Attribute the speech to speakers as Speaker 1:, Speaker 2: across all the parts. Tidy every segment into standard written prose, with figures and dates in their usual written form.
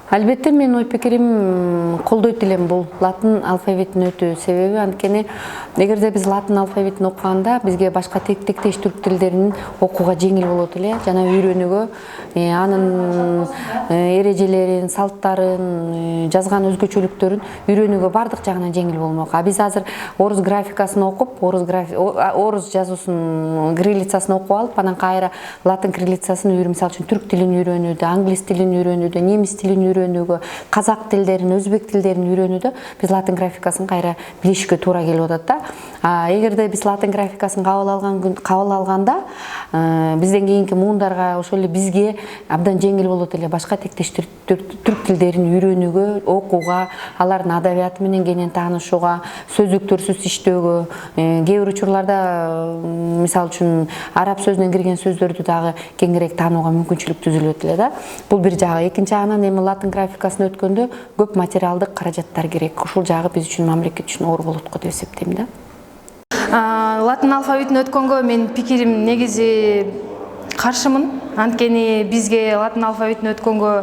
Speaker 1: Албетте мен ой пикирим колдойт элем бул латын алфавитин өтүү. Себеби анткени эгерде биз латын алфавитин окуганда бизге башка тектеш түрк тилдерин окууга жеңил болот эле, жана үйрөнүүгө анын эрежелерин, салттарын, жазган өзгөчөлүктөрүн үйрөнүүгө бардык жагынан жеңил болмок. А биз азыр орус графикасын окуп, орус жазуусун кириллицасын окуп алып, анан кайра латын кириллицасын мисалы үчүн түрк тилин үйрөнүүдө, англис тилин үйрөнүүдө, немис тилин үйрөнүүгө, казак тилдерин, өзбек тилдерин үйрөнүүдө биз латын графикасын кайра билишке туура келип атат да. Эгерде биз латын графикасын кабыл алганда, бизден кийинки муундарга ошол эле бизге абдан жеңил болот эле башка тектеш түрк тилдерин үйрөнүүгө, окууга, алардын адабияты менен кенен таанышууга, сөздүктөрсүз иштөөгө, кээ бир учурларда мисалы үчүн араб сөзүнөн кирген сөздөрдү дагы кеңирээк таанууга мүмкүнчүлүк түзүлөт эле да. Бул бир жагы. Экинчи жагынан эми латын графикасын өткөндө көп материалдык каражаттар керек. Ушул жагы биз үчүн, мамлекет үчүн оор болот го деп эсептейм да.
Speaker 2: Латын алфавитин өткөнгө мен пикирим негизи каршымын. Анткени бизге латын алфавитин өткөнгө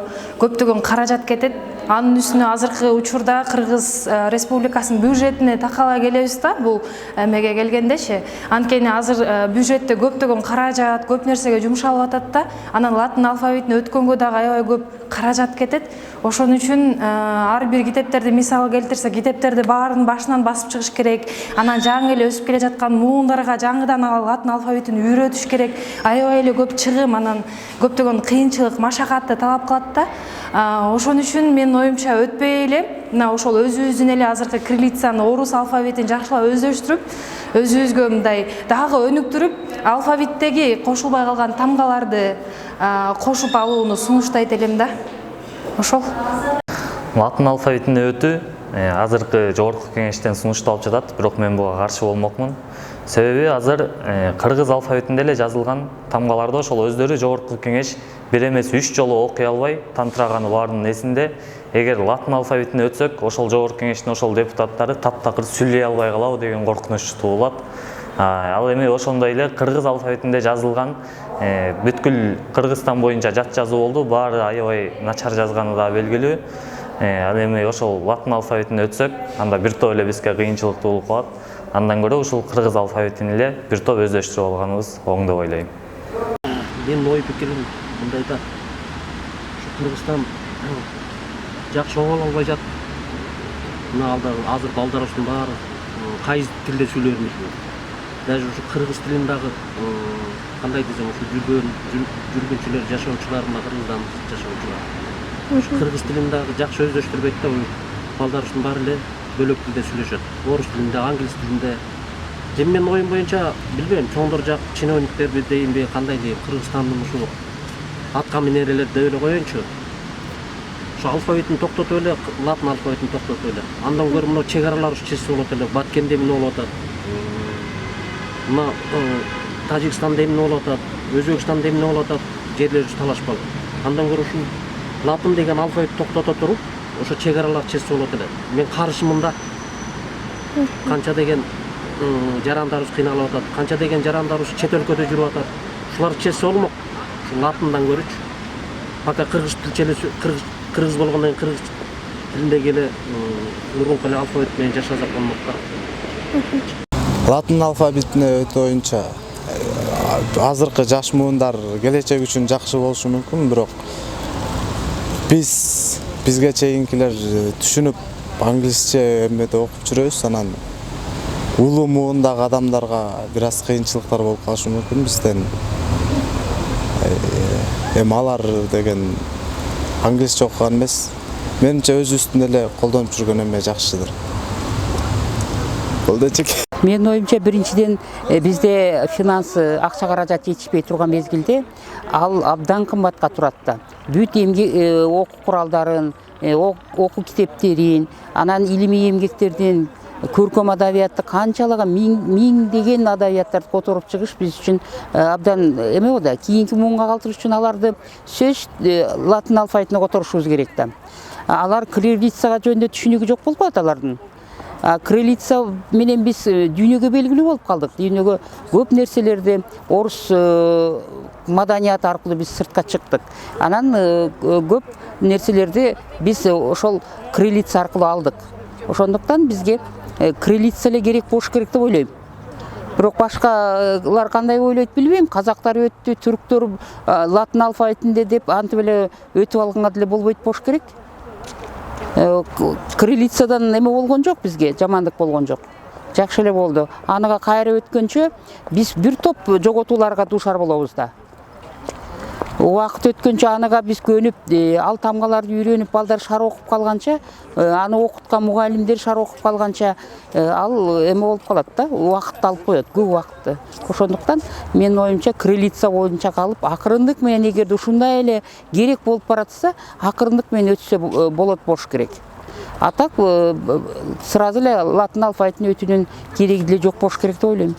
Speaker 2: көптөгөн каражат кетет. Анын үстүнө азыркы учурда Кыргыз Республикасынын бюджетине такала келебиз да, бул эмеге келгендечи. Анткени азыр бюджетте көптөгөн каражат, көп нерсеге жумшалып атат да. Анан латын алфавитин өткөнгө дагы аябай көп каражат кетет. Ошон үчүн ар бир китептерди мисал келтирсе, китептерди баарын башынан басып чыгыш керек. Анан жаңы эле өсүп келе жаткан муундарга жаңыдан латын алфавитин үйрөтүш керек. Аябай эле көп чыгым, анан көптөгөн кыйынчылык, машакатты талап кылат да. Ошон үчүн мен оюмча өтпөй эле мына ошол өзүбүздүн эле азыркы кириллицаны, орус алфавитин жакшылап өздөштүрүп, өзүбүзгө мындай дагы өнүктүрүп, алфавиттеги кошулбай калган тамгаларды кошуп алууну сунуштайт элем да. Ошол.
Speaker 3: Латын алфавитине өтүү азыркы жогорку кеңештен сунушталып жатат, бирок мен буга каршы болмокмун. Себеби азыр кыргыз алфавитинде эле жазылган тамгаларды ошол өздөрү жогорку кеңеш бир эмес 3 жолу окуй албай тантыраганы баарынын эсинде. Эгер латын алфавитине өтсөк, ошол жогорку кеңештин ошол депутаттары таптакыр сүйлөй албай калабы деген коркунуч туулат. Ал эми ошондой эле кыргыз алфавитинде жазылган бүткүл Кыргызстан боюнча жат жазуу болду, баары аябай начар жазганы да белгилүү. Ал эми ошол латын алфавитине өтсөк, анда бир топ эле бизге кыйынчылык туулуп калат. Андан көрө ушул кыргыз алфавитин эле бир топ өздөштүрүп алганыбыз оң деп ойлойм.
Speaker 4: Менин ой пикирим мындай да. Кыргызстан жакшы оңоло албай жатат. Мына азыр балдарыбыздын баары кайсы тилде сүйлөрүнүш. Даже ушу кыргыз тилин дагы кандай десем, ушу жүргүнчүлөр, жашоочулар, мына Кыргыздан жашоочулар. Кыргыз тилин дагы жакшы өздөштүрбөйт да, балдарыбыздын баары эле бөлөк тилде сүйлөшөт. Орус тилинде, англис тилинде. Менин оюм боюнча, билбейм, чоңдор жак чиновниктерди дейинби, кандай дейм, Кыргызстандын ушу атка минерелерди деп эле коеюнчу. Ушу алфавитин токтотуп эле, латын алфавитин токтотуп эле. Андан көрө мына чек аралар ушу чечсе болот эле. Баткенде эмне болуп атат? Мына Тажикстанда эмне болуп атат? Өзбекстанда эмне болуп атат? Жерлери талашпалы. Андан көрө ушу латын деген алфавит токтото туруп, ошо чек аралар чечсе болот эле. Мен каршымын да. Канча деген жарандарыбыз кыйналып атат, канча деген жарандарыбыз чет өлкөдө жүрүп атат. Ушуларды чечсе болмок. Ушу латындан көрүчү. Пока кыргыз тилчеле кыргыз болгондон кийин кыргыз тилиндеги эле мурунку эле алфавит менен жашасак болмок да.
Speaker 5: Латын алфавитине өтүү боюнча азыркы жаш муундар келечек үчүн жакшы болушу мүмкүн, бирок бизге чейинкилер түшүнүп англисче эмеде окуп жүрөбүз, анан улуу муундагы адамдарга бир аз кыйынчылыктар болуп калышы мүмкүн бизден. Эми алар деген англисче окуган эмес. Менимче өзүбүздүн эле колдонуп жүргөн эме жакшыдыр. Болдочек.
Speaker 6: Менин оюмча, биринчиден бизде финанс, акча каражат жетишпей турган мезгилде ал абдан кымбатка турат да. Бүт окуу куралдарын, окуу китептерин, анан илимий эмгектердин, көркөм адабиятты канчалаган миңдеген адабияттарды которуп чыгыш биз үчүн абдан эме го да. Кийинки муунга калтырыш үчүн аларды сөз латын алфавитине которушубуз керек да. Алар кириллицага жөнүндө түшүнүгү жок болуп калат алардын. Кириллица менен биз дүйнөгө белгилүү болуп калдык. Дүйнөгө көп нерселерди орус маданияты аркылуу биз сыртка чыктык. Анан көп нерселерди биз ошол кириллица аркылуу алдык. Ошондуктан бизге кириллица эле керек болуш керек деп ойлойм. Бирок башкалар кандай ойлойт билбейм. Казактар өттү, түрктөр латын алфавитинде деп антип эле өтүп алганга деле болбойт болуш керек. Кириллицадан неме болгон жок бизге, жамандык болгон жок. Жакшы эле болду. Аныга кайра өткөнчө биз бир топ жоготууларга дуушар болобуз да. Убакыт өткөнчө аныга биз көнүп, ал тамгаларды үйрөнүп, балдар шар окуп калганча, аны окуткан мугалимдер шар окуп калганча, ал эме болуп калат да, убакытты алып коет, көп убакытты. Ошондуктан менин оюмча кириллица боюнча калып, акырындык менен эгерде ушундай эле керек болуп баратса, акырындык менен өтсө болот болуш керек. А так сразу эле латын алфавитине өтүүнүн кереги деле жок болуш керек деп ойлойм.